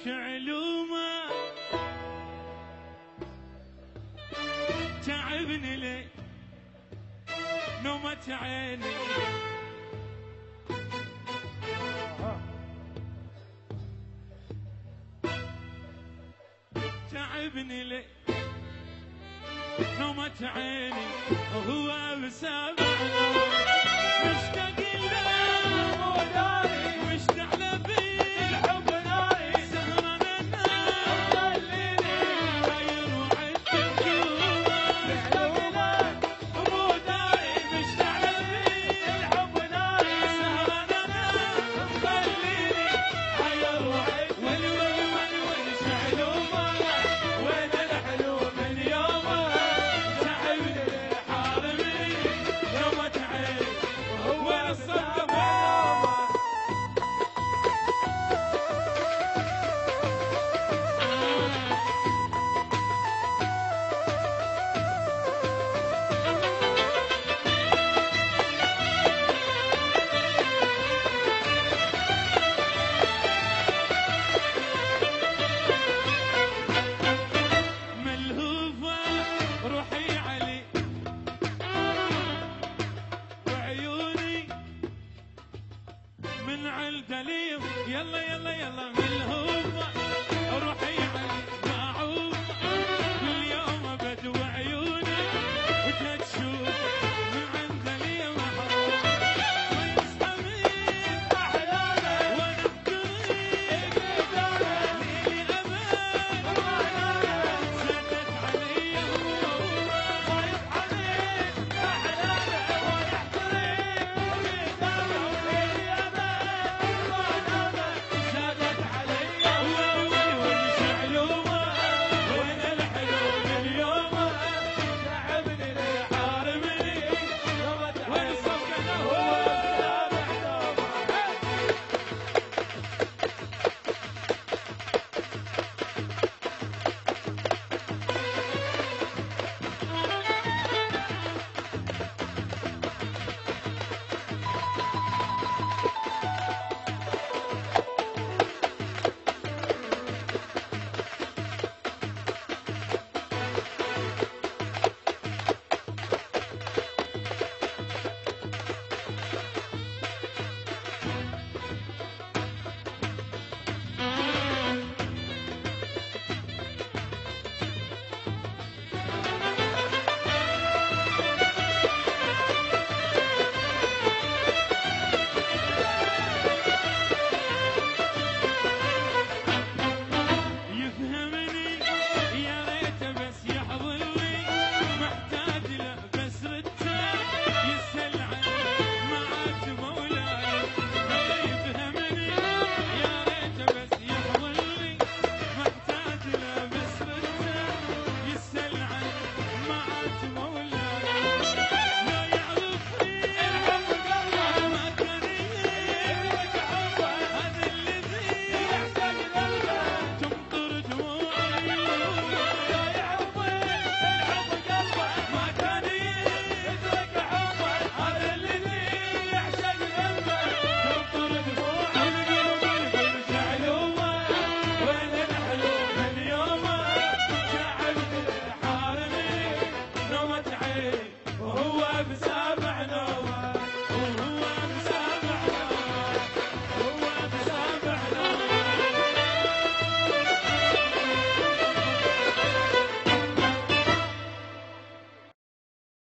شعلومه تعبني لي نومة عيني تعبني لي نومة عيني وهو بسبب مشتاق له مو داري مشتعل بيه الحب ناري سهران النار خليني غير وعدك مشتاق له مو داري مشتعل بيه الحب ناري سهران النار خليني غير وعدك وين شعلومه وين الحلو من يومه تعبني حارمي نومة عيني وين الصدق ملهوفة روحي علي وعيوني من عالدليل يلا يلا يلا ملهوفة روحي